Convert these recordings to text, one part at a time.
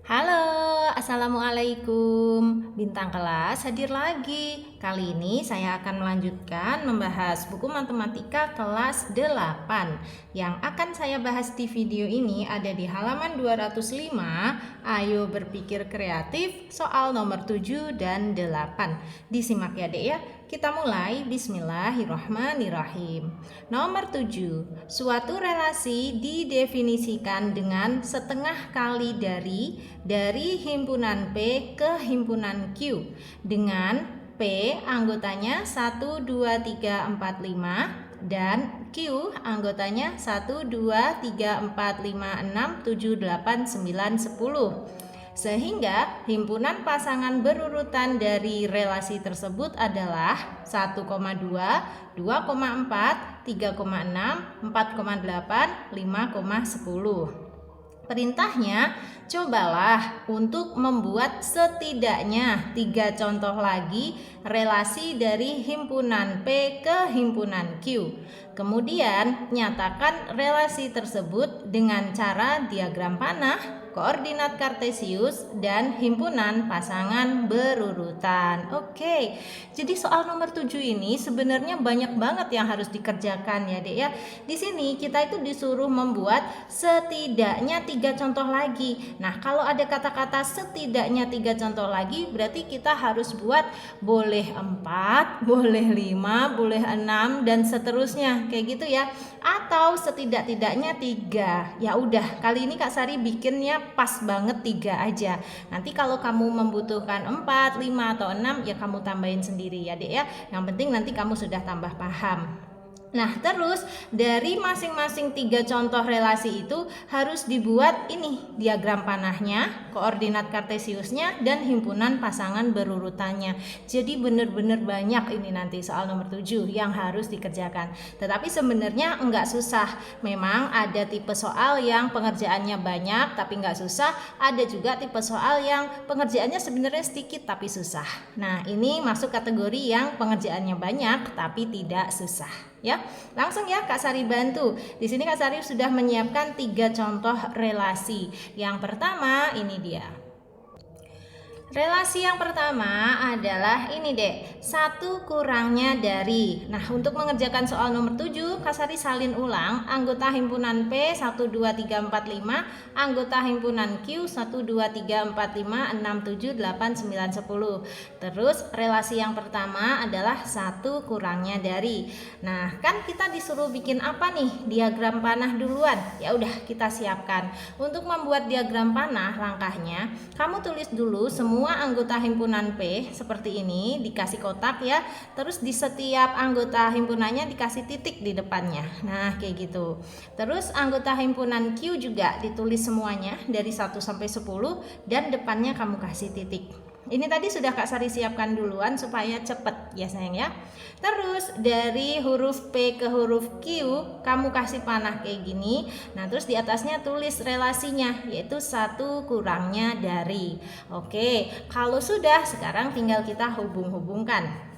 Halo, Assalamualaikum. Bintang kelas hadir lagi. Kali ini saya akan melanjutkan membahas buku matematika kelas 8. Yang akan saya bahas di video ini ada di halaman 205. Ayo berpikir kreatif, soal nomor 7 dan 8. Disimak ya Dek ya. Kita mulai. Bismillahirrahmanirrahim. Nomor 7. Suatu relasi didefinisikan dengan setengah kali dari himpunan P ke himpunan Q dengan P anggotanya 1, 2, 3, 4, 5 dan Q anggotanya 1, 2, 3, 4, 5, 6, 7, 8, 9, 10. Sehingga himpunan pasangan berurutan dari relasi tersebut adalah 1,2, 2,4, 3,6, 4,8, 5,10. Perintahnya, cobalah untuk membuat setidaknya 3 contoh lagi relasi dari himpunan P ke himpunan Q. Kemudian, nyatakan relasi tersebut dengan cara diagram panah, koordinat kartesius, dan himpunan pasangan berurutan. Oke, jadi soal nomor 7 ini sebenarnya banyak banget yang harus dikerjakan ya Dek ya. Di sini kita itu disuruh membuat setidaknya 3 contoh lagi. Nah, kalau ada kata-kata setidaknya 3 contoh lagi, berarti kita harus buat boleh 4, boleh 5, boleh 6, dan seterusnya. Kayak gitu ya. Atau setidak-tidaknya 3. Ya udah, kali ini Kak Sari bikinnya pas banget 3 aja. Nanti kalau kamu membutuhkan 4, 5, atau 6, ya kamu tambahin sendiri ya Dek ya. Yang penting nanti kamu sudah tambah paham. Nah, terus dari masing-masing 3 contoh relasi itu harus dibuat ini diagram panahnya, koordinat kartesiusnya, dan himpunan pasangan berurutannya. Jadi benar-benar banyak ini nanti soal nomor 7 yang harus dikerjakan. Tetapi sebenarnya enggak susah. Memang ada tipe soal yang pengerjaannya banyak tapi enggak susah. Ada juga tipe soal yang pengerjaannya sebenarnya sedikit tapi susah. Nah, ini masuk kategori yang pengerjaannya banyak tapi tidak susah. Ya, langsung ya Kak Sari bantu. Di sini Kak Sari sudah menyiapkan 3 contoh relasi. Yang pertama ini dia. Relasi yang pertama adalah ini Dek, 1 kurangnya dari. Nah, untuk mengerjakan soal nomor 7, Kak Sari salin ulang anggota himpunan P 1, 2, 3, 4, 5, anggota himpunan Q 1, 2, 3, 4, 5, 6, 7, 8, 9, 10. Terus relasi yang pertama adalah 1 kurangnya dari. Nah, kan kita disuruh bikin apa nih? Diagram panah duluan. Ya udah, kita siapkan. Untuk membuat diagram panah, langkahnya kamu tulis dulu semua anggota himpunan P seperti ini, dikasih kotak ya. Terus di setiap anggota himpunannya dikasih titik di depannya. Nah, kayak gitu. Terus anggota himpunan Q juga ditulis semuanya dari 1 sampai 10 dan depannya kamu kasih titik. Ini tadi sudah Kak Sari siapkan duluan supaya cepet ya sayang ya. Terus dari huruf P ke huruf Q kamu kasih panah kayak gini. Nah, terus di atasnya tulis relasinya, yaitu 1 kurangnya dari. Oke, kalau sudah sekarang tinggal kita hubung-hubungkan.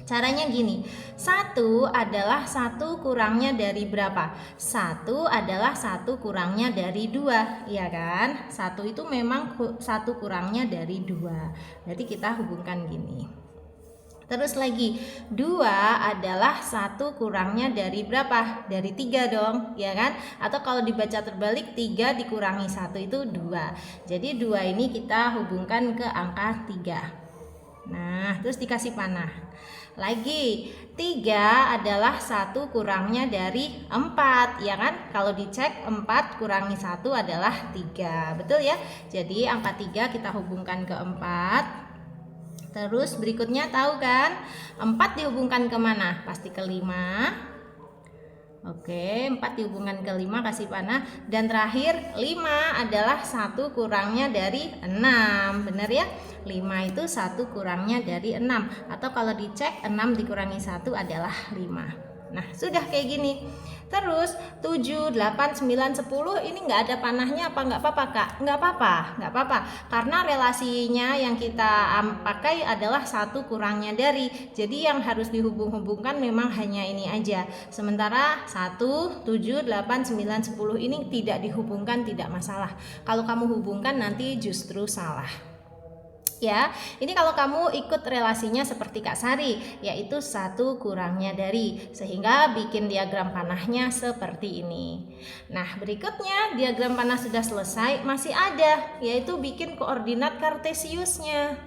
Caranya gini, 1 adalah 1 kurangnya dari berapa? 1 adalah 1 kurangnya dari 2, ya kan? 1 itu memang 1 kurangnya dari 2. Berarti kita hubungkan gini. Terus lagi, 2 adalah 1 kurangnya dari berapa? Dari 3 dong, ya kan? Atau kalau dibaca terbalik, 3 dikurangi 1 itu 2. Jadi 2 ini kita hubungkan ke angka 3. Nah, terus dikasih panah. Lagi, 3 adalah 1 kurangnya dari 4, ya kan? Kalau dicek 4 kurangi 1 adalah 3, betul ya? Jadi angka 3 kita hubungkan ke 4. Terus berikutnya tahu kan? 4 dihubungkan ke mana? Pasti ke 5. Oke, 4 dihubungkan ke 5, kasih panah. Dan terakhir 5 adalah 1 kurangnya dari 6. Benar ya? 5 itu 1 kurangnya dari 6. Atau kalau dicek 6 dikurangi 1 adalah 5. Nah, sudah kayak gini. Terus 7, 8, 9, 10 ini nggak ada panahnya apa nggak apa-apa Kak? Nggak apa-apa. Karena relasinya yang kita pakai adalah 1 kurangnya dari. Jadi yang harus dihubung-hubungkan memang hanya ini aja. Sementara 1, 7, 8, 9, 10 ini tidak dihubungkan, tidak masalah. Kalau kamu hubungkan nanti justru salah. Ya, ini kalau kamu ikut relasinya seperti Kak Sari, yaitu 1 kurangnya dari, sehingga bikin diagram panahnya seperti ini. Nah, berikutnya diagram panah sudah selesai, masih ada, yaitu bikin koordinat kartesiusnya.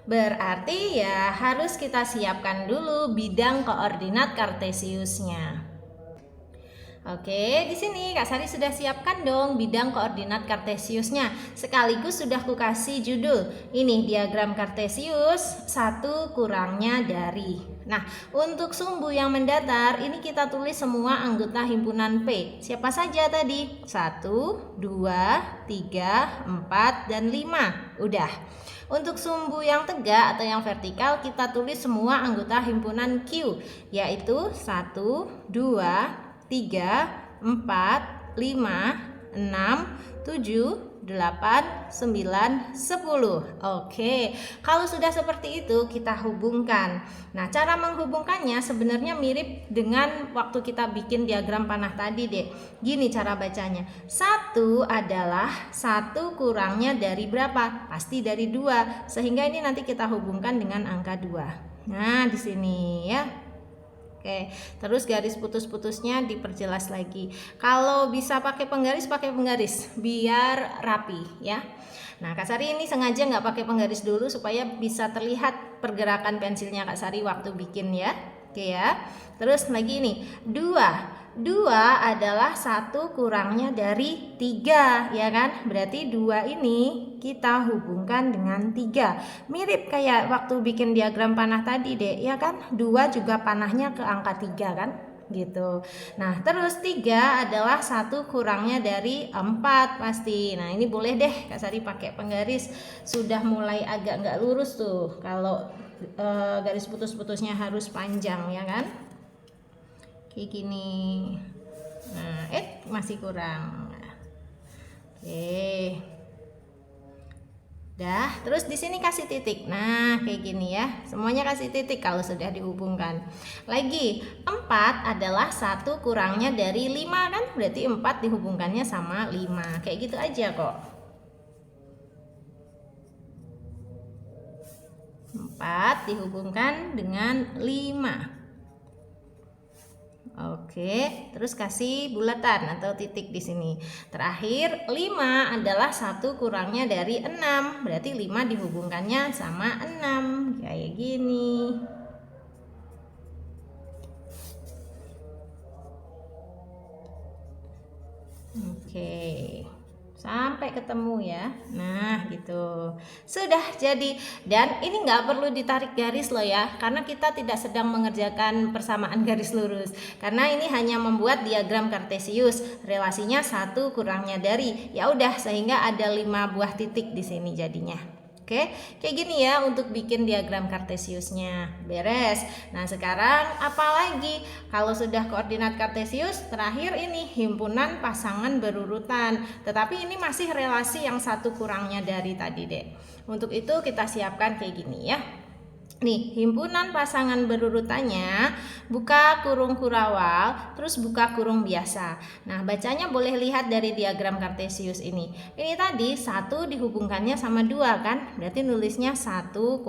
Berarti ya harus kita siapkan dulu bidang koordinat kartesiusnya. Oke, di sini Kak Sari sudah siapkan dong bidang koordinat kartesiusnya. Sekaligus sudah kukasih judul. Ini diagram kartesius 1 kurangnya dari. Nah, untuk sumbu yang mendatar ini kita tulis semua anggota himpunan P. Siapa saja tadi? 1, 2, 3, 4, dan 5. Udah. Untuk sumbu yang tegak atau yang vertikal kita tulis semua anggota himpunan Q, yaitu 1, 2, 3, 4, 5, 6, 7, 8, 9, 10. Oke, kalau sudah seperti itu kita hubungkan. Nah, cara menghubungkannya sebenarnya mirip dengan waktu kita bikin diagram panah tadi deh. Gini cara bacanya. 1 adalah 1 kurangnya dari berapa? Pasti dari 2. Sehingga ini nanti kita hubungkan dengan angka 2. Nah, di sini ya. Oke, terus garis putus-putusnya diperjelas lagi. Kalau bisa pakai penggaris biar rapi ya. Nah, Kak Sari ini sengaja nggak pakai penggaris dulu supaya bisa terlihat pergerakan pensilnya Kak Sari waktu bikin ya. Oke ya. Terus lagi ini 2 adalah 1 kurangnya dari 3 ya kan. Berarti 2 ini kita hubungkan dengan 3. Mirip kayak waktu bikin diagram panah tadi deh ya kan. 2 juga panahnya ke angka 3 kan gitu. Nah, terus 3 adalah 1 kurangnya dari 4 pasti. Nah, ini boleh deh Kak Sari pakai penggaris. Sudah mulai agak nggak lurus tuh kalau garis putus-putusnya harus panjang ya kan. Kayak gini. Nah, masih kurang. Oke. Dah, terus di sini kasih titik. Nah, kayak gini ya. Semuanya kasih titik kalau sudah dihubungkan. Lagi, 4 adalah 1 kurangnya dari 5 kan? Berarti 4 dihubungkannya sama 5. Kayak gitu aja kok. 4 dihubungkan dengan 5. Oke, terus kasih bulatan atau titik di sini. Terakhir, 5 adalah 1 kurangnya dari 6. Berarti 5 dihubungkannya sama 6. Kayak gini. Oke. Sampai ketemu ya. Nah gitu. Sudah jadi. Dan ini nggak perlu ditarik garis loh ya, karena kita tidak sedang mengerjakan persamaan garis lurus. Karena ini hanya membuat diagram kartesius. Relasinya 1 kurangnya dari. Ya udah, sehingga ada 5 buah titik di sini jadinya. Oke, kayak gini ya untuk bikin diagram kartesiusnya. Beres. Nah, sekarang apa lagi? Kalau sudah koordinat kartesius, terakhir ini himpunan pasangan berurutan. Tetapi ini masih relasi yang 1 kurangnya dari tadi deh. Untuk itu kita siapkan kayak gini ya. Nih, himpunan pasangan berurutannya buka kurung kurawal, terus buka kurung biasa. Nah, bacanya boleh lihat dari diagram kartesius ini. Ini tadi 1 dihubungkannya sama 2 kan? Berarti nulisnya 1,2.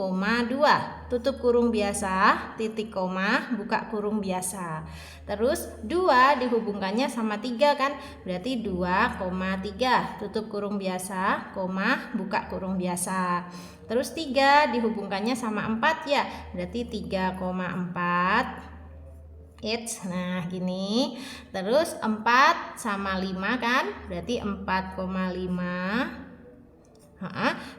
Tutup kurung biasa, titik koma, buka kurung biasa. Terus 2 dihubungkannya sama 3 kan? Berarti 2,3. Tutup kurung biasa, koma, buka kurung biasa. Terus 3 dihubungkannya sama 4 ya, berarti 3,4. Nah gini. Terus 4 sama 5 kan, berarti 4,5.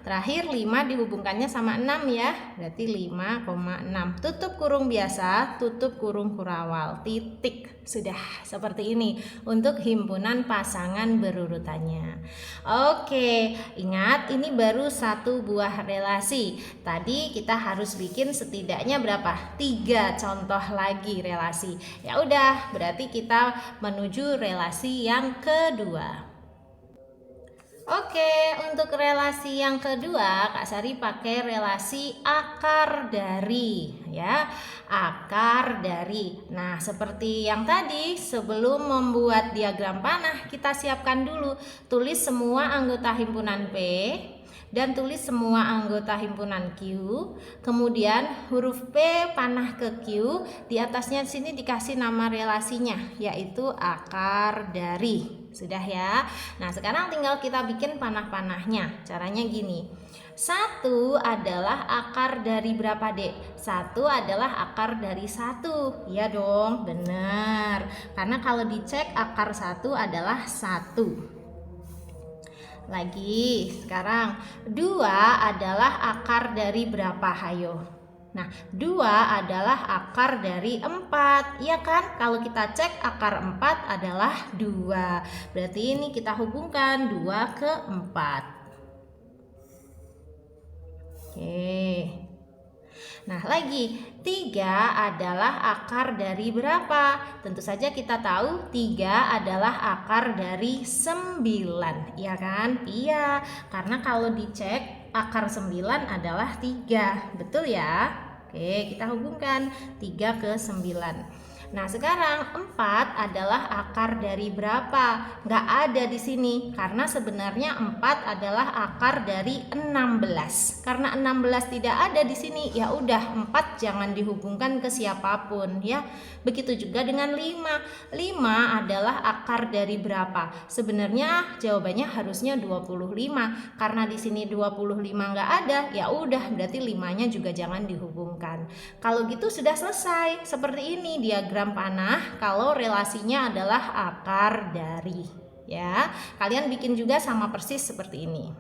Terakhir 5 dihubungkannya sama 6 ya, berarti 5,6. Tutup kurung biasa, tutup kurung kurawal, titik. Sudah seperti ini untuk himpunan pasangan berurutannya. Oke, ingat ini baru satu buah relasi. Tadi kita harus bikin setidaknya berapa? 3 contoh lagi relasi. Ya udah, berarti kita menuju relasi yang kedua. Oke, untuk relasi yang kedua, Kak Sari pakai relasi akar dari, ya. Akar dari. Nah, seperti yang tadi, sebelum membuat diagram panah, kita siapkan dulu. Tulis semua anggota himpunan P dan tulis semua anggota himpunan Q. Kemudian huruf P panah ke Q, di atasnya sini dikasih nama relasinya, yaitu akar dari. Sudah ya. Nah, sekarang tinggal kita bikin panah-panahnya. Caranya gini. 1 adalah akar dari berapa, Dek? 1 adalah akar dari 1. Iya dong, benar. Karena kalau dicek akar 1 adalah 1. Lagi, sekarang 2 adalah akar dari berapa? Hayo. Nah, 2 adalah akar dari 4, iya kan? Kalau kita cek akar 4 adalah 2. Berarti ini kita hubungkan 2 ke 4. Oke. Nah, lagi 3 adalah akar dari berapa? Tentu saja kita tahu 3 adalah akar dari 9, iya kan? Iya, karena kalau dicek akar 9 adalah 3, betul ya? Oke, kita hubungkan 3 ke 9. Nah, sekarang 4 adalah akar dari berapa? Nggak ada di sini, karena sebenarnya 4 adalah akar dari 16. Karena 16 tidak ada di sini, ya udah 4 jangan dihubungkan ke siapapun ya. Begitu juga dengan 5. 5 adalah akar dari berapa? Sebenarnya jawabannya harusnya 25. Karena di sini 25 nggak ada, ya udah berarti 5-nya juga jangan dihubungkan. Kalau gitu sudah selesai. Seperti ini diagram panah kalau relasinya adalah akar dari, ya. Kalian bikin juga sama persis seperti ini.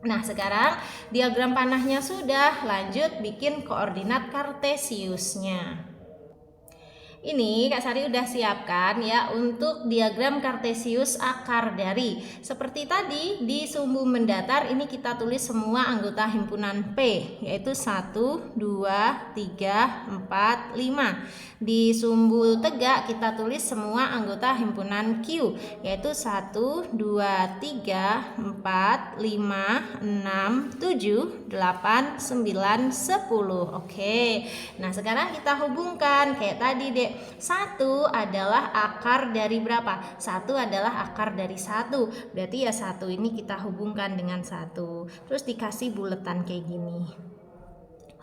Nah, sekarang diagram panahnya sudah, lanjut bikin koordinat kartesiusnya. Ini Kak Sari udah siapkan ya untuk diagram kartesius akar dari. Seperti tadi di sumbu mendatar ini kita tulis semua anggota himpunan P, yaitu 1, 2, 3, 4, 5. Di sumbu tegak kita tulis semua anggota himpunan Q, yaitu 1, 2, 3, 4, 5, 6, 7, 8, 9, 10. Oke. Nah, sekarang kita hubungkan kayak tadi, Dek. 1 adalah akar dari berapa? 1 adalah akar dari 1. Berarti ya 1 ini kita hubungkan dengan 1. Terus dikasih buletan kayak gini.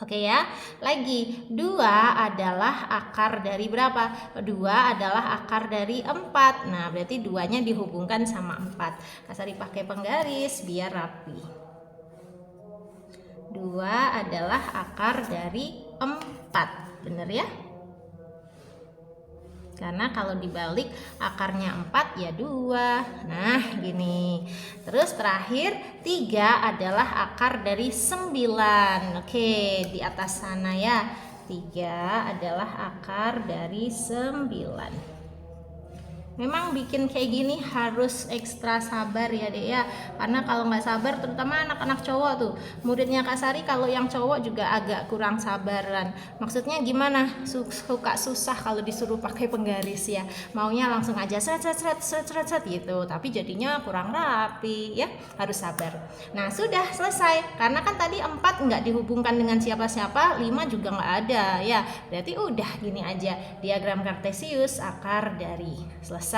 Oke ya. Lagi 2 adalah akar dari berapa? 2 adalah akar dari 4. Nah, berarti 2-nya dihubungkan sama 4. Kak Sari pakai penggaris biar rapi. 2 adalah akar dari 4. Bener ya? Karena kalau dibalik akarnya 4 ya 2. Nah, gini. Terus terakhir 3 adalah akar dari 9. Oke, di atas sana ya. 3 adalah akar dari 9. Memang bikin kayak gini harus ekstra sabar ya, Dek ya. Karena kalau nggak sabar, terutama anak-anak cowok tuh, muridnya Kak Sari kalau yang cowok juga agak kurang sabaran. Maksudnya gimana? Suka susah kalau disuruh pakai penggaris ya. Maunya langsung aja set gitu. Tapi jadinya kurang rapi ya. Harus sabar. Nah, sudah selesai. Karena kan tadi 4 nggak dihubungkan dengan siapa-siapa, 5 juga nggak ada ya. Berarti udah gini aja. Diagram kartesius akar dari. Selesai.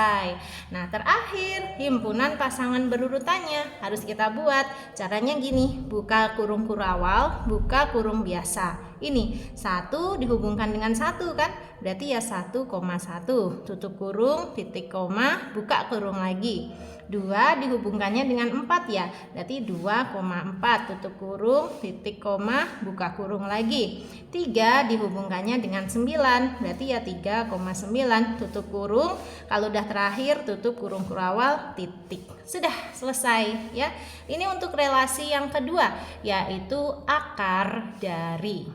Nah, terakhir himpunan pasangan berurutannya harus kita buat. Caranya gini, buka kurung kurawal, buka kurung biasa. Ini 1 dihubungkan dengan 1 kan? Berarti ya 1,1. Tutup kurung, titik koma, buka kurung lagi. 2 dihubungkannya dengan 4 ya. Berarti 2,4. Tutup kurung, titik koma, buka kurung lagi. 3 dihubungkannya dengan 9. Berarti ya 3,9. Tutup kurung. Kalau udah terakhir tutup kurung kurawal, titik. Sudah selesai ya. Ini untuk relasi yang kedua, yaitu akar dari.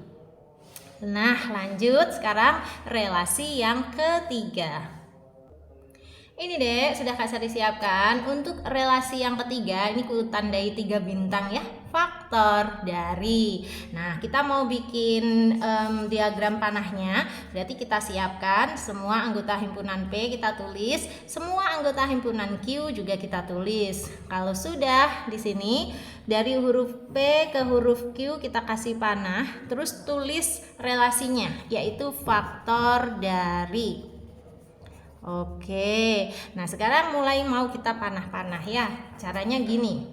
Nah, lanjut sekarang relasi yang ketiga. Ini deh, sudah Kak Sari siapkan untuk relasi yang ketiga. Ini ku tandai 3 bintang ya, faktor dari. Nah, kita mau bikin diagram panahnya. Berarti kita siapkan semua anggota himpunan P kita tulis, semua anggota himpunan Q juga kita tulis. Kalau sudah di sini dari huruf P ke huruf Q kita kasih panah, terus tulis relasinya, yaitu faktor dari. Oke, nah sekarang mulai mau kita panah-panah ya. Caranya gini.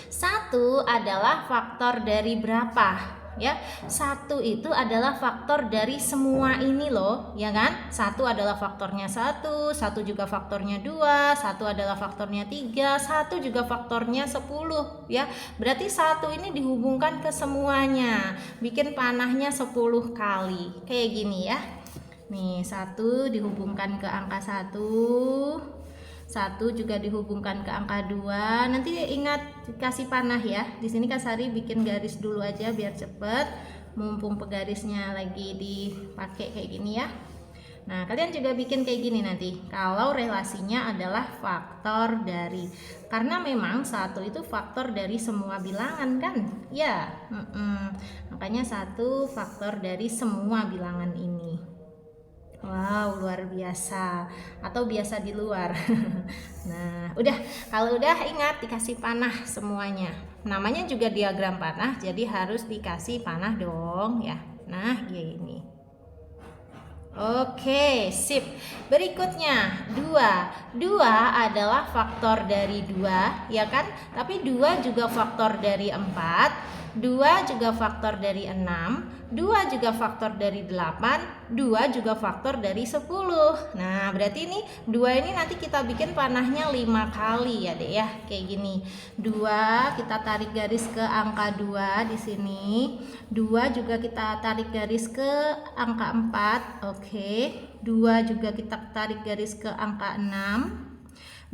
1 adalah faktor dari berapa? Ya, 1 itu adalah faktor dari semua ini loh, ya kan? 1 adalah faktornya 1, 1 juga faktornya 2, 1 adalah faktornya 3, 1 juga faktornya 10 ya. Berarti 1 ini dihubungkan ke semuanya. Bikin panahnya 10 kali. Kayak gini ya. Nih, 1 dihubungkan ke angka 1, 1 juga dihubungkan ke angka 2. Nanti ingat kasih panah ya. Di sini Kak Sari bikin garis dulu aja biar cepet. Mumpung pegarisnya lagi dipakai kayak gini ya. Nah, kalian juga bikin kayak gini nanti. Kalau relasinya adalah faktor dari. Karena memang 1 itu faktor dari semua bilangan kan? Ya. Makanya 1 faktor dari semua bilangan ini. Wow, luar biasa. Atau biasa di luar. Nah, udah. Kalau udah ingat dikasih panah semuanya. Namanya juga diagram panah, jadi harus dikasih panah dong ya. Nah, gini. Oke, sip. Berikutnya 2. 2 adalah faktor dari 2, ya kan? Tapi 2 juga faktor dari 4. 2 juga faktor dari 6, 2 juga faktor dari 8, 2 juga faktor dari 10. Nah, berarti ini 2 ini nanti kita bikin panahnya 5 kali ya, Dek ya. Kayak gini. 2 kita tarik garis ke angka 2 di sini. 2 juga kita tarik garis ke angka 4. Oke. 2 juga kita tarik garis ke angka 6.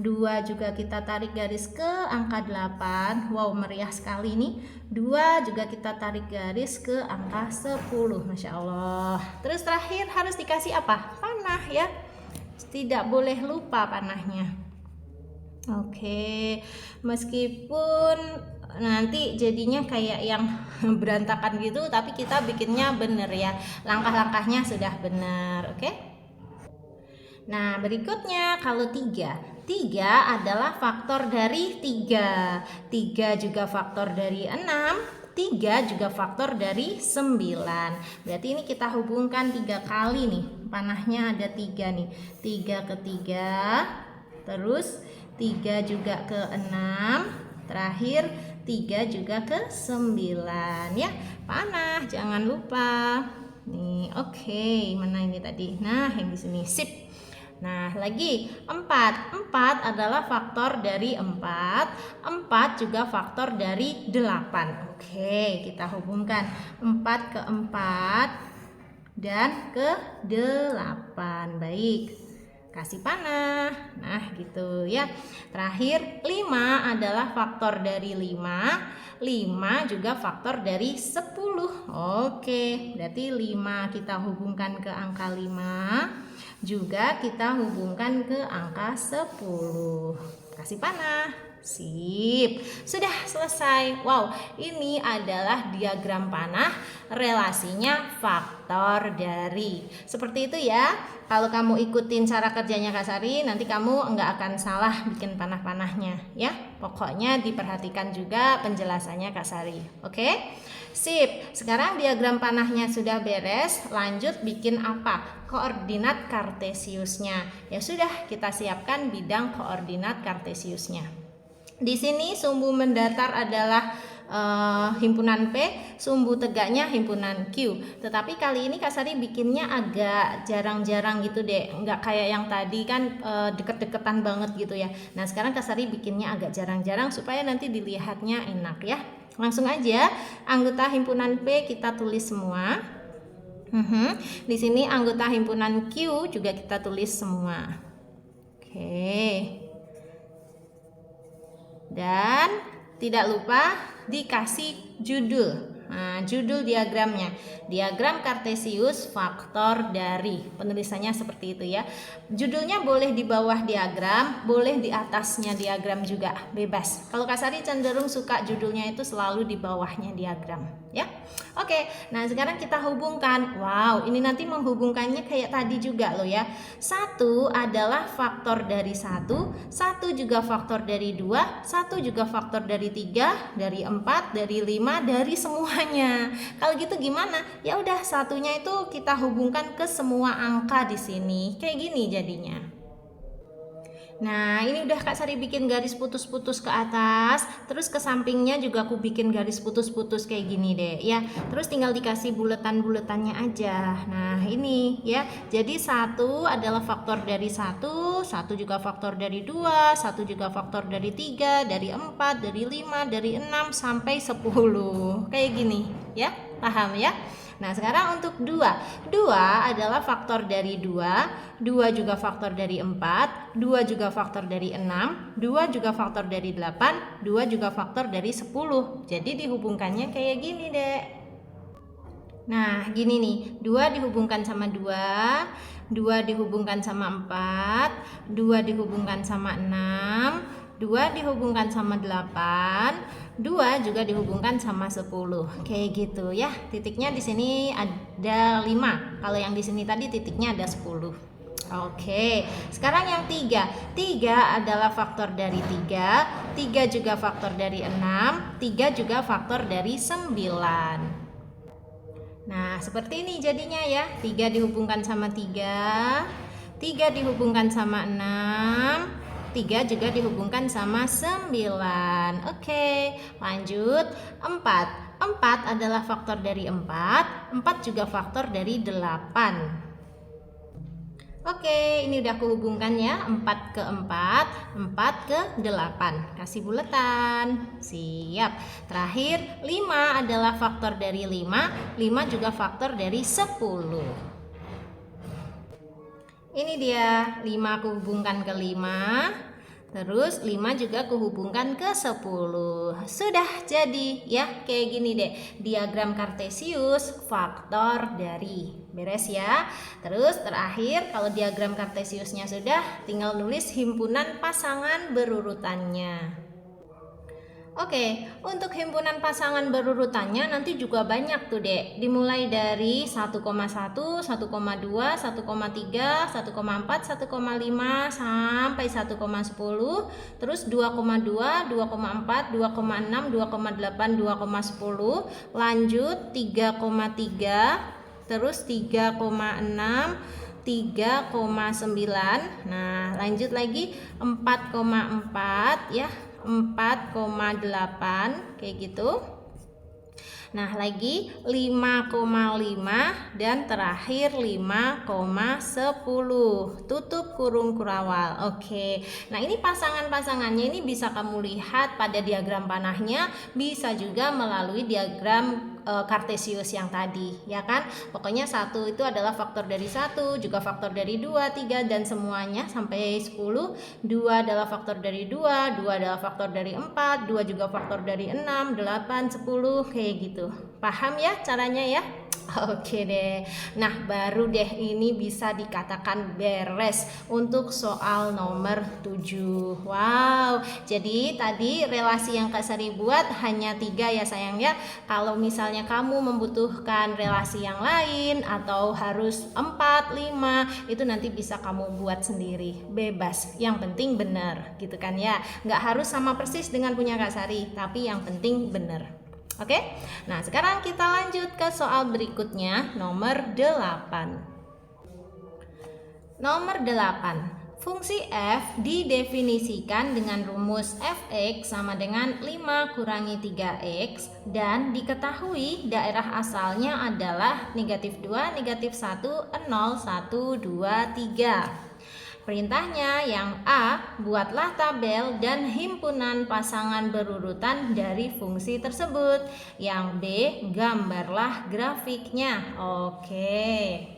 2 juga kita tarik garis ke angka 8. Wow, meriah sekali nih. 2 juga kita tarik garis ke angka 10. Masya Allah. Terus terakhir harus dikasih apa? Panah ya. Tidak boleh lupa panahnya. Oke. Meskipun nanti jadinya kayak yang berantakan gitu, tapi kita bikinnya bener ya. Langkah-langkahnya sudah bener. Oke. Nah, berikutnya kalau 3. 3 adalah faktor dari 3. 3 juga faktor dari 6. 3 juga faktor dari 9. Berarti ini kita hubungkan 3 kali nih. Panahnya ada 3 nih. 3 ke 3. Terus 3 juga ke 6. Terakhir 3 juga ke 9 ya. Panah jangan lupa. Nih, oke. Mana ini tadi? Nah, yang di sini. Sip. Nah, lagi 4. 4 adalah faktor dari 4. 4 juga faktor dari 8. Oke, kita hubungkan 4 ke 4 dan ke 8. Baik. Kasih panah. Nah, gitu ya. Terakhir 5 adalah faktor dari 5. 5 juga faktor dari 10. Oke, berarti 5 kita hubungkan ke angka 5. Juga kita hubungkan ke angka 10. Kasih panah. Sip. Sudah selesai. Wow, ini adalah diagram panah relasinya faktor dari. Seperti itu ya. Kalau kamu ikutin cara kerjanya Kak Sari, nanti kamu nggak akan salah bikin panah-panahnya ya. Pokoknya diperhatikan juga penjelasannya Kak Sari. Oke? Sip. Sekarang diagram panahnya sudah beres, lanjut bikin apa? Koordinat kartesiusnya. Ya sudah, kita siapkan bidang koordinat kartesiusnya. Di sini sumbu mendatar adalah himpunan P, sumbu tegaknya himpunan Q. Tetapi kali ini Kak Sari bikinnya agak jarang-jarang gitu deh, nggak kayak yang tadi kan deket-deketan banget gitu ya. Nah, sekarang Kak Sari bikinnya agak jarang-jarang supaya nanti dilihatnya enak ya. Langsung aja, anggota himpunan P kita tulis semua. Di sini anggota himpunan Q juga kita tulis semua. Oke. Dan tidak lupa dikasih judul. Nah, judul diagramnya, diagram kartesius faktor dari. Penulisannya seperti itu ya. Judulnya boleh di bawah diagram, boleh di atasnya diagram juga, bebas. Kalau Kak Sari cenderung suka judulnya itu selalu di bawahnya diagram, ya. Oke, nah sekarang kita hubungkan. Wow, ini nanti menghubungkannya kayak tadi juga loh ya. 1 adalah faktor dari 1, 1 juga faktor dari 2, 1 juga faktor dari 3, dari 4, dari 5, dari semuanya. Kalau gitu gimana? Ya udah, satunya itu kita hubungkan ke semua angka di sini. Kayak gini jadinya. Nah, ini udah Kak Sari bikin garis putus-putus ke atas, terus ke sampingnya juga aku bikin garis putus-putus kayak gini deh ya. Terus tinggal dikasih buletan-buletannya aja. Nah, ini ya. Jadi 1 adalah faktor dari 1, 1 juga faktor dari 2, 1 juga faktor dari 3, dari 4, dari 5, dari 6 sampai 10. Kayak gini ya. Paham ya? Nah, sekarang untuk 2. 2 adalah faktor dari 2, 2 juga faktor dari 4, 2 juga faktor dari 6, 2 juga faktor dari 8, 2 juga faktor dari 10. Jadi dihubungkannya kayak gini, Dek. Nah, gini nih, 2 dihubungkan sama 2, 2 dihubungkan sama 4, 2 dihubungkan sama 6, 2 dihubungkan sama 8, 2 juga dihubungkan sama 10. Kayak gitu ya. Titiknya di sini ada 5. Kalau yang di sini tadi titiknya ada 10. Oke, sekarang yang 3. 3 adalah faktor dari 3, 3 juga faktor dari 6, 3 juga faktor dari 9. Nah, seperti ini jadinya ya. 3 dihubungkan sama 3, 3 dihubungkan sama 6, 3 juga dihubungkan sama 9. Oke, lanjut. 4. 4 adalah faktor dari 4, 4 juga faktor dari 8. Oke, ini udah aku hubungkan ya. 4 ke 4, 4 ke 8. Kasih buletan. Siap. Terakhir, 5 adalah faktor dari 5, 5 juga faktor dari 10. Ini dia, 5 aku hubungkan ke 5, terus 5 juga aku hubungkan ke 10. Sudah jadi ya, kayak gini deh, diagram kartesius faktor dari. Beres ya. Terus terakhir, kalau diagram kartesiusnya sudah, tinggal nulis himpunan pasangan berurutannya. Oke, untuk himpunan pasangan berurutannya nanti juga banyak tuh Dek. Dimulai dari 1,1, 1,2, 1,3, 1,4, 1,5 sampai 1,10, terus 2,2, 2,4, 2,6, 2,8, 2,10, lanjut 3,3, terus 3,6, 3,9. Nah, lanjut lagi 4,4 ya. 4,8 kayak gitu. Nah, lagi 5,5 dan terakhir 5,10. Tutup kurung kurawal. Oke. Nah, ini pasangan-pasangannya ini bisa kamu lihat pada diagram panahnya, bisa juga melalui diagram kartesius yang tadi, ya kan? Pokoknya 1 itu adalah faktor dari 1, juga faktor dari 2, 3 dan semuanya sampai 10. 2 adalah faktor dari 2, 2 adalah faktor dari 4, 2 juga faktor dari 6, 8, 10 kayak gitu. Paham ya caranya ya? Oke deh. Nah, baru deh ini bisa dikatakan beres untuk soal nomor 7. Wow. Jadi tadi relasi yang Kak Sari buat hanya 3 ya sayang ya. Kalau misalnya kamu membutuhkan relasi yang lain atau harus 4, 5, itu nanti bisa kamu buat sendiri. Bebas. Yang penting benar, gitu kan ya. Nggak harus sama persis dengan punya Kak Sari, tapi yang penting benar. Oke, nah sekarang kita lanjut ke soal berikutnya, nomor 8. Nomor 8. Fungsi f didefinisikan dengan rumus fx sama dengan 5 kurangi 3x dan diketahui daerah asalnya adalah negatif 2, negatif 1, 0, 1, 2, 3. Perintahnya yang A, buatlah tabel dan himpunan pasangan berurutan dari fungsi tersebut. Yang B, gambarlah grafiknya. Oke.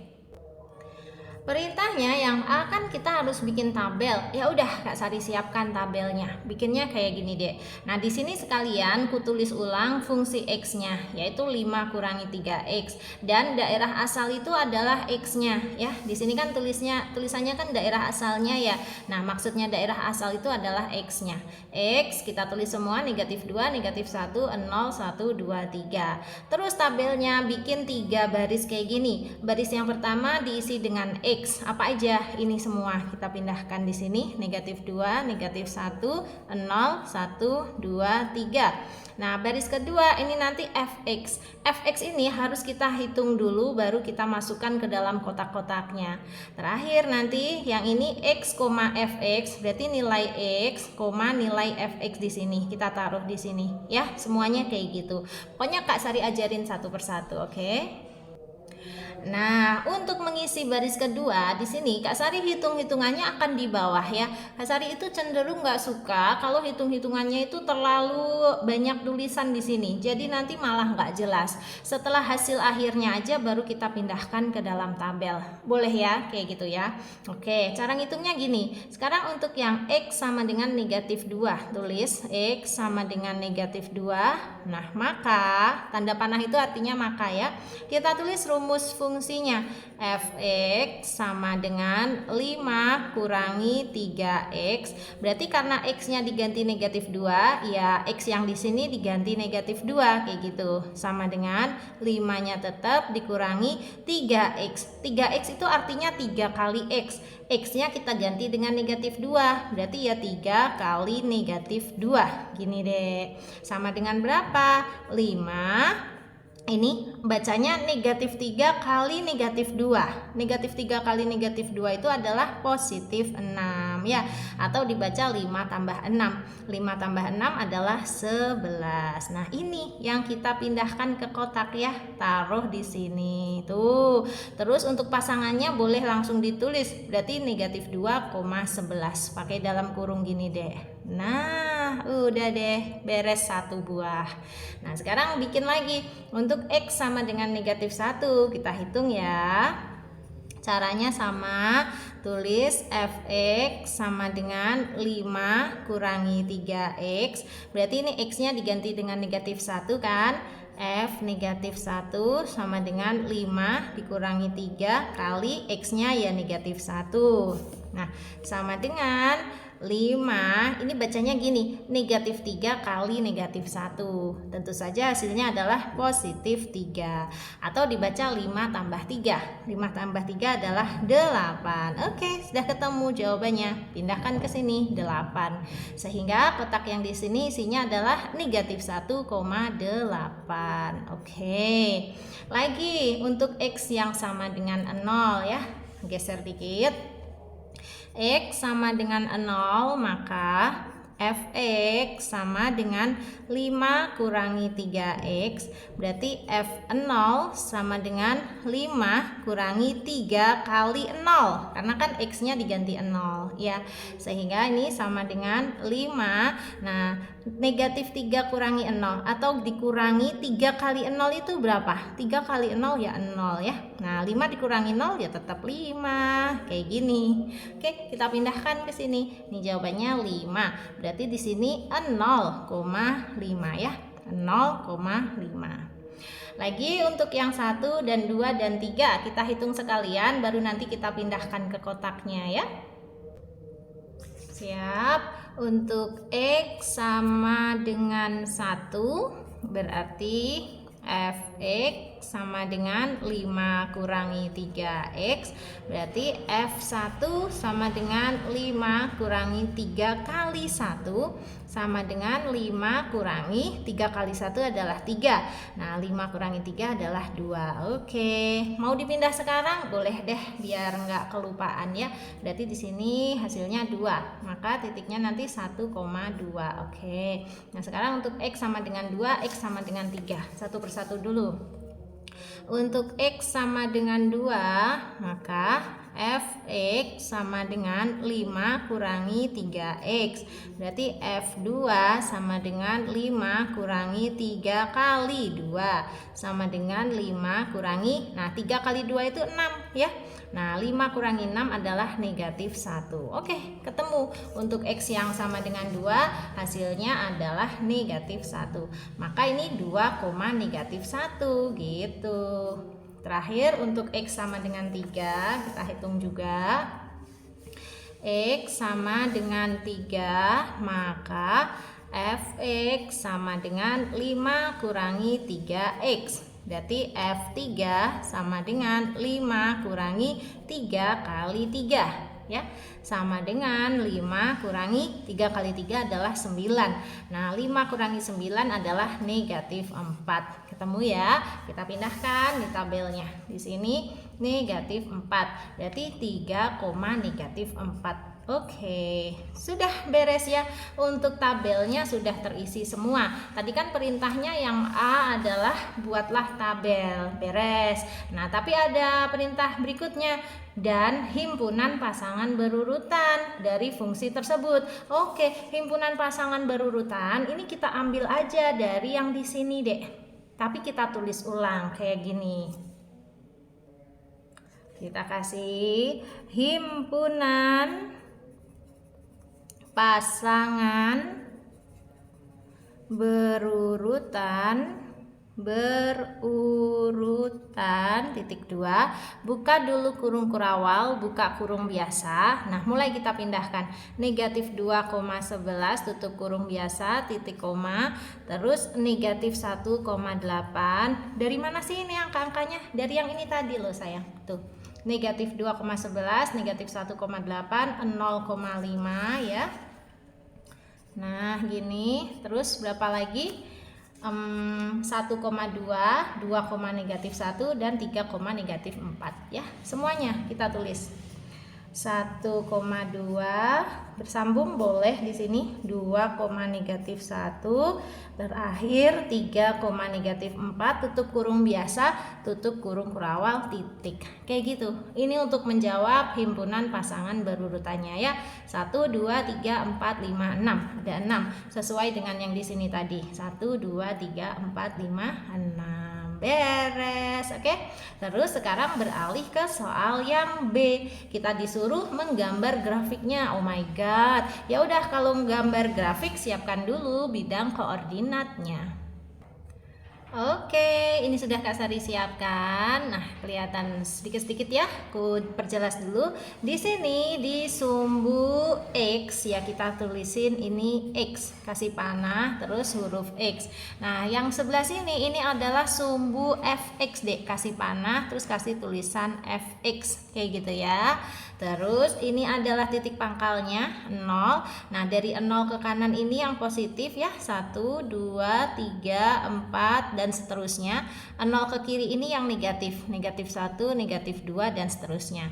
Perintahnya yang akan kita harus bikin tabel. Ya udah Kak Sari siapkan tabelnya. Bikinnya kayak gini deh. Nah, di sini sekalian kutulis ulang fungsi X-nya, yaitu 5 kurangi 3X, dan daerah asal itu adalah X-nya ya. Di sini kan tulisannya kan daerah asalnya ya. Nah, maksudnya daerah asal itu adalah X-nya. X kita tulis semua negatif 2, negatif 1, 0, 1, 2, 3. Terus tabelnya bikin 3 baris kayak gini. Baris yang pertama diisi dengan X, apa aja ini semua kita pindahkan di sini, negatif 2, negatif 1, 0, 1, 2, 3. Nah, baris kedua ini nanti fx. Fx ini harus kita hitung dulu baru kita masukkan ke dalam kotak-kotaknya. Terakhir nanti yang ini x, fx, berarti nilai x, nilai fx di sini kita taruh di sini ya, semuanya kayak gitu. Pokoknya Kak Sari ajarin satu persatu, oke? Nah, untuk mengisi baris kedua di sini Kak Sari hitung-hitungannya akan di bawah ya. Kak Sari itu cenderung nggak suka kalau hitung-hitungannya itu terlalu banyak tulisan di sini. Jadi nanti malah nggak jelas. Setelah hasil akhirnya aja baru kita pindahkan ke dalam tabel. Boleh ya, kayak gitu ya. Oke, cara ngitungnya gini. Sekarang untuk yang X sama dengan negatif 2, tulis X sama dengan negatif 2. Nah, maka tanda panah itu artinya maka ya. Kita tulis rumus fungsinya fx sama dengan 5 kurangi 3x. Berarti karena x-nya diganti negatif 2, ya x yang di sini diganti negatif 2 kayak gitu. Sama dengan 5-nya tetap dikurangi 3x. 3x itu artinya 3 kali x. X-nya kita ganti dengan negatif 2. Berarti ya 3 kali negatif 2. Gini deh. Sama dengan berapa? 5. Ini bacanya negatif 3 kali negatif 2. Negatif 3 kali negatif 2 itu adalah positif 6 ya. Atau dibaca 5 tambah 6. 5 tambah 6 adalah 11. Nah, ini yang kita pindahkan ke kotak ya. Taruh di sini. Tuh. Terus untuk pasangannya boleh langsung ditulis. Berarti negatif 2,11. Pakai dalam kurung gini deh. Nah, udah deh, beres satu buah. Nah, sekarang bikin lagi. Untuk X sama dengan negatif 1, kita hitung ya. Caranya sama, tulis fx sama dengan 5 kurangi 3x. Berarti ini x-nya diganti dengan negatif 1 kan. F negatif 1 sama dengan 5 dikurangi 3 kali x-nya ya negatif 1. Nah, sama dengan 5, ini bacanya gini, negatif 3 kali negatif 1. Tentu saja hasilnya adalah positif 3. Atau dibaca 5 tambah 3. 5 tambah 3 adalah 8. Oke, sudah ketemu jawabannya. Pindahkan ke sini, 8. Sehingga kotak yang di sini isinya adalah negatif 1,8. Oke. Lagi untuk X yang sama dengan 0 ya. Geser dikit. X sama dengan 0, maka fx sama dengan 5 kurangi 3x. Berarti f0 sama dengan 5 kurangi 3 kali 0. Karena kan x-nya diganti 0 ya. Sehingga ini sama dengan 5. Nah, negatif 3 kurangi 0 atau dikurangi 3 kali 0 itu berapa? 3 kali 0 ya 0 ya. Nah, 5 dikurangi 0 ya tetap 5. Kayak gini. Oke, kita pindahkan ke sini. Ini jawabannya 5. Berarti di sini 0,5 ya. 0,5. Lagi untuk yang 1 dan 2 dan 3 kita hitung sekalian baru nanti kita pindahkan ke kotaknya ya. Siap. Untuk X sama dengan 1 berarti fx sama dengan 5 kurangi 3x. Berarti f1 sama dengan 5 kurangi 3 kali 1 sama dengan 5 kurangi 3 kali 1 adalah 3. Nah, 5 kurangi 3 adalah 2. Oke, mau dipindah sekarang? Boleh deh, biar nggak kelupaan ya. Berarti di sini hasilnya 2. Maka titiknya nanti 1,2. Oke. Nah, sekarang untuk X sama dengan 2, X sama dengan 3. Satu persatu dulu. Untuk X sama dengan 2, maka Fx sama dengan 5 kurangi 3x. Berarti F2 sama dengan 5 kurangi 3 kali 2 sama dengan 5 kurangi, nah 3 kali 2 itu 6 ya. Nah 5 kurangi 6 adalah negatif 1. Oke, ketemu untuk X yang sama dengan 2 hasilnya adalah negatif 1. Maka ini 2, negatif 1 gitu. Terakhir untuk X sama dengan 3, kita hitung juga. X sama dengan 3, maka Fx sama dengan 5 kurangi 3x. Berarti F3 sama dengan 5 kurangi 3 kali 3 ya. Sama dengan 5 kurangi 3 kali 3 adalah 9. Nah 5 kurangi 9 adalah negatif 4. Ketemu ya. Kita pindahkan di tabelnya. Di sini negatif 4. Berarti 3, negatif 4. Oke, sudah beres ya. Untuk tabelnya sudah terisi semua. Tadi kan perintahnya yang A adalah buatlah tabel, beres. Nah, tapi ada perintah berikutnya, dan himpunan pasangan berurutan dari fungsi tersebut. Oke, himpunan pasangan berurutan ini kita ambil aja dari yang di sini, Dek. Tapi kita tulis ulang kayak gini. Kita kasih himpunan pasangan berurutan titik 2, buka dulu kurung kurawal, buka kurung biasa. Nah mulai kita pindahkan negatif 2,11 tutup kurung biasa titik koma, terus negatif 1,8. Dari mana sih ini angka-angkanya? Dari yang ini tadi loh sayang, tuh negatif 2,11, negatif 1,8, 0,5 ya. Nah gini, terus berapa lagi? 1,2, 2, negatif 1, dan 3, negatif 4 ya. Semuanya kita tulis 1,2 bersambung boleh di sini, 2, negatif 1, terakhir 3, negatif 4, tutup kurung biasa, tutup kurung kurawal titik. Kayak gitu. Ini untuk menjawab himpunan pasangan berurutannya ya. 1, 2, 3, 4, 5, 6. Ada 6 sesuai dengan yang di sini tadi. 1, 2, 3, 4, 5, 6. Beres. Oke. Terus sekarang beralih ke soal yang B. Kita disuruh menggambar grafiknya. Oh my god. Ya udah, kalau menggambar grafik siapkan dulu bidang koordinatnya. Oke, ini sudah Kak Sari siapkan. Nah, kelihatan sedikit-sedikit ya. Aku perjelas dulu. Di sini di sumbu X ya, kita tulisin ini X, kasih panah terus huruf X. Nah, yang sebelah sini ini adalah sumbu Fx deh, kasih panah terus kasih tulisan Fx kayak gitu ya. Terus ini adalah titik pangkalnya 0. Nah dari 0 ke kanan ini yang positif ya, 1, 2, 3, 4 dan seterusnya. 0 ke kiri ini yang negatif, negatif 1, negatif 2 dan seterusnya.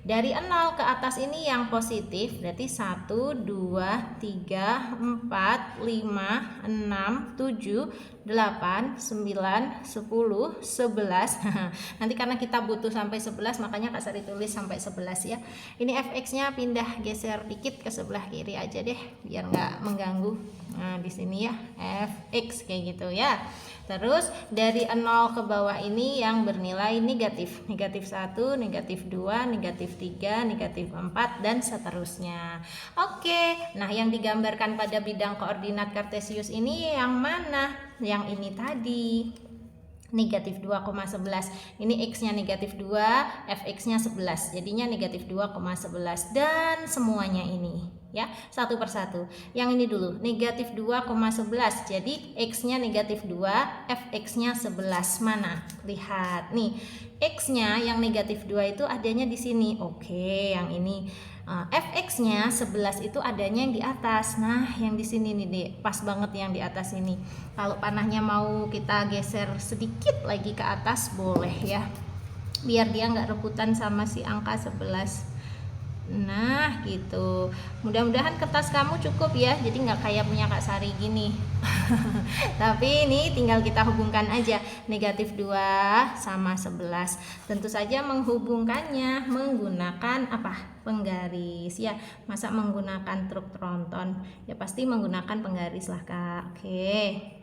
Dari 0 ke atas ini yang positif, berarti 1, 2, 3, 4, 5, 6, 7, 8, 9, 10, 11. Nanti karena kita butuh sampai 11, makanya Kak Sari tulis sampai 11 ya. Ini Fx-nya pindah geser dikit ke sebelah kiri aja deh, biar nggak mengganggu. Nah di sini ya Fx kayak gitu ya. Terus dari 0 ke bawah ini yang bernilai negatif, negatif 1, negatif 2, negatif 3, negatif 4 dan seterusnya. Oke, nah yang digambarkan pada bidang koordinat kartesius ini yang mana? Yang ini tadi, negatif 2,11. Ini x nya negatif 2, fx nya 11, jadinya negatif 2,11 dan semuanya ini ya, satu persatu. Yang ini dulu, negatif 2,11, jadi x nya negatif 2, fx nya 11. Mana? Lihat nih, x nya yang negatif 2 itu adanya di sini. Oke, yang ini fx nya 11 itu adanya yang di atas. Nah yang di sini nih deh, pas banget yang di atas ini. Kalau panahnya mau kita geser sedikit lagi ke atas boleh ya, biar dia nggak rebutan sama si angka 11. Nah gitu, mudah-mudahan kertas kamu cukup ya, jadi nggak kayak punya Kak Sari gini. Tapi ini tinggal kita hubungkan aja, negatif 2 sama 11. Tentu saja menghubungkannya menggunakan apa? Penggaris ya. Masa menggunakan truk tronton? Ya pasti menggunakan penggaris lah Kak. Oke.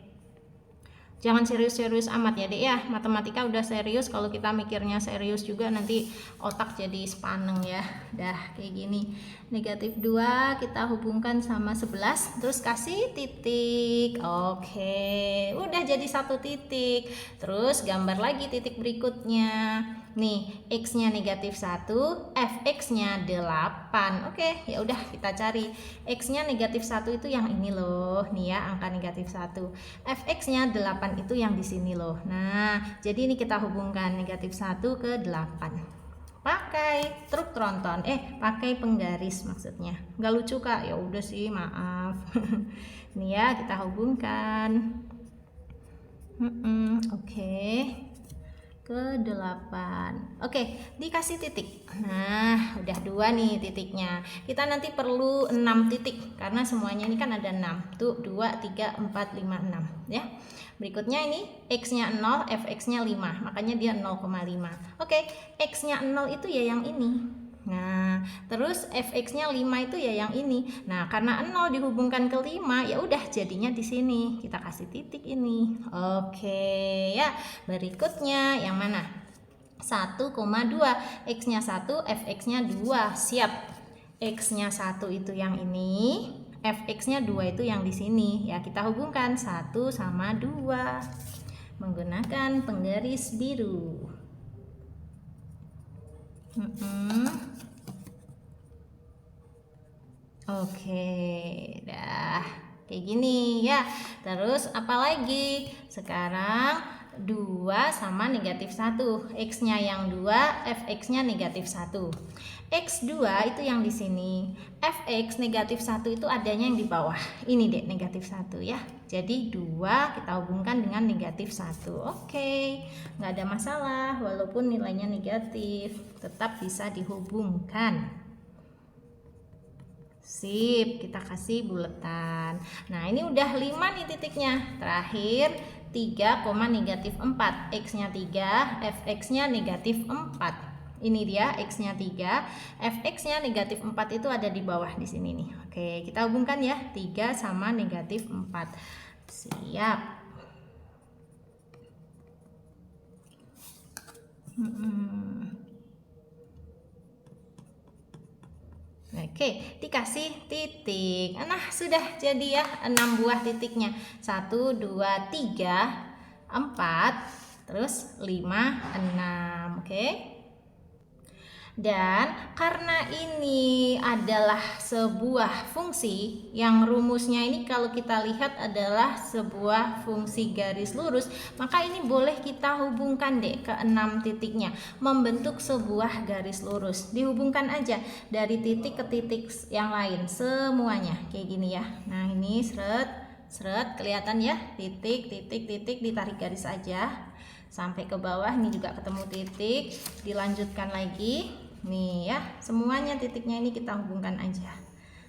Jangan serius-serius amat ya Dek ya. Matematika udah serius, kalau kita mikirnya serius juga nanti otak jadi sepaneng ya. Dah kayak gini. Negatif 2 kita hubungkan sama 11, terus kasih titik. Oke, udah jadi 1 titik. Terus gambar lagi titik berikutnya. Nih, x-nya negatif 1, fx-nya 8. Oke, ya udah kita cari. X-nya negatif 1 itu yang ini loh. Nih ya, angka negatif 1. Fx-nya 8 itu yang di sini loh. Nah, jadi ini kita hubungkan negatif 1 ke 8. Pakai truk tronton, pakai penggaris maksudnya. Nggak lucu Kak? Ya udah sih, maaf. Nih ya, kita hubungkan. Oke. Ke 8. Oke, dikasih titik. Nah, udah 2 nih titiknya. Kita nanti perlu 6 titik karena semuanya ini kan ada 6. Tuh 2, 3, 4, 5, 6 ya. Berikutnya ini x-nya 0, fx-nya 5. Makanya dia 0,5. Oke, x-nya 0 itu ya yang ini. Nah, terus fx-nya 5 itu ya yang ini. Nah, karena 0 dihubungkan ke 5, ya udah jadinya di sini. Kita kasih titik ini. Oke, ya. Berikutnya yang mana? 1,2. X-nya 1, fx-nya 2. Siap. X-nya 1 itu yang ini, fx-nya 2 itu yang di sini. Ya, kita hubungkan 1 sama 2 menggunakan penggaris biru. Oke, dah kayak gini ya. Terus apalagi? Sekarang 2 sama negatif 1. X-nya yang 2, fx-nya negatif 1. X2 itu yang di sini. Fx negatif 1 itu adanya yang di bawah. Ini deh negatif 1 ya. Jadi 2 kita hubungkan dengan negatif 1. Oke, nggak ada masalah. Walaupun nilainya negatif, tetap bisa dihubungkan. Sip, kita kasih buletan. Nah, ini udah 5 nih titiknya. Terakhir 3, negatif 4. X-nya 3, fx-nya negatif 4. Ini dia x-nya 3, fx-nya negatif 4 itu ada di bawah di sini nih. Oke, kita hubungkan ya. 3 sama negatif 4. Siap. Oke, dikasih titik. Nah, sudah jadi ya 6 buah titiknya. 1, 2, 3, 4, terus 5, 6. Oke. Dan karena ini adalah sebuah fungsi yang rumusnya ini kalau kita lihat adalah sebuah fungsi garis lurus, maka ini boleh kita hubungkan deh ke 6 titiknya, membentuk sebuah garis lurus. Dihubungkan aja dari titik ke titik yang lain, semuanya kayak gini ya. Nah, ini seret kelihatan ya, titik ditarik garis aja sampai ke bawah. Ini juga ketemu titik, dilanjutkan lagi. Nih ya, semuanya titiknya ini kita hubungkan aja.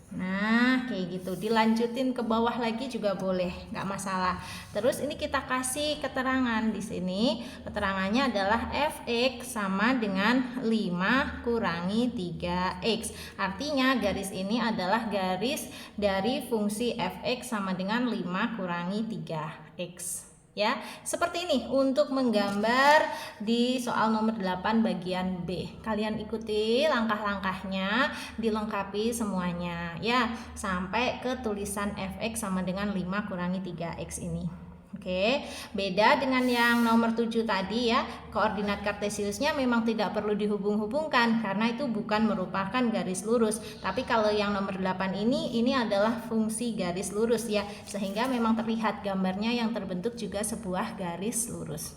Nah, kayak gitu. Dilanjutin ke bawah lagi juga boleh, nggak masalah. Terus ini kita kasih keterangan di sini. Keterangannya adalah fx sama dengan 5 kurangi 3x. Artinya garis ini adalah garis dari fungsi fx sama dengan 5 kurangi 3x. Ya, seperti ini untuk menggambar di soal nomor 8 bagian B. Kalian ikuti langkah-langkahnya, dilengkapi semuanya ya, sampai ke tulisan fx sama dengan 5 kurangi 3x ini. Oke, beda dengan yang nomor 7 tadi ya. Koordinat kartesiusnya memang tidak perlu dihubung-hubungkan karena itu bukan merupakan garis lurus. Tapi kalau yang nomor 8 ini adalah fungsi garis lurus ya. Sehingga memang terlihat gambarnya yang terbentuk juga sebuah garis lurus.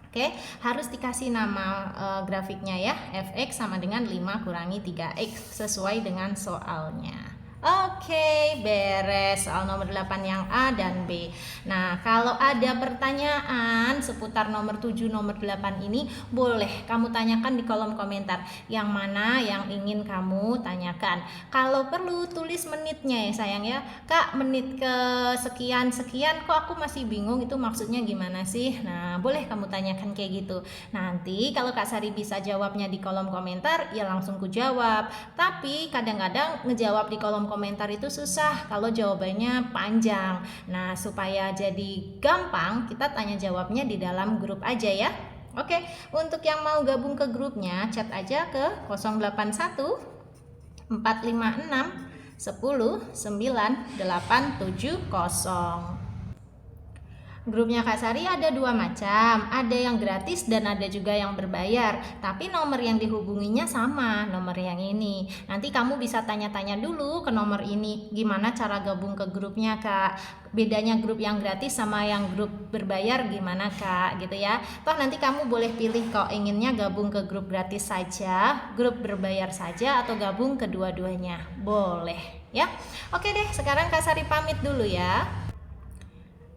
Oke, harus dikasih nama grafiknya ya. Fx sama dengan 5 kurangi 3x sesuai dengan soalnya. Oke, beres soal nomor 8 yang A dan B. Nah, kalau ada pertanyaan seputar nomor 7, nomor 8 ini, boleh kamu tanyakan di kolom komentar. Yang mana yang ingin kamu tanyakan. Kalau perlu, tulis menitnya ya sayang ya. Kak, menit ke sekian-sekian kok aku masih bingung itu maksudnya gimana sih? Nah, boleh kamu tanyakan kayak gitu. Nanti kalau Kak Sari bisa jawabnya di kolom komentar, ya langsung ku jawab. Tapi kadang-kadang ngejawab di kolom komentar itu susah kalau jawabannya panjang. Nah, supaya jadi gampang, kita tanya jawabnya di dalam grup aja ya. Oke, untuk yang mau gabung ke grupnya, chat aja ke 081 456 10 9 870. Grupnya Kak Sari ada dua macam, ada yang gratis dan ada juga yang berbayar. Tapi nomor yang dihubunginya sama, nomor yang ini. Nanti kamu bisa tanya-tanya dulu ke nomor ini, gimana cara gabung ke grupnya Kak. Bedanya grup yang gratis sama yang grup berbayar gimana Kak, gitu ya. Toh nanti kamu boleh pilih kok inginnya gabung ke grup gratis saja, grup berbayar saja, atau gabung kedua-duanya. Boleh ya. Oke deh, sekarang Kak Sari pamit dulu ya.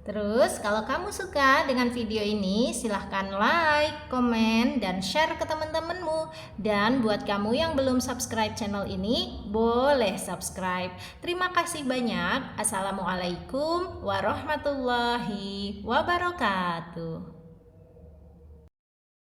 Terus kalau kamu suka dengan video ini, silahkan like, komen, dan share ke teman-temanmu. Dan buat kamu yang belum subscribe channel ini, boleh subscribe. Terima kasih banyak. Assalamualaikum warahmatullahi wabarakatuh.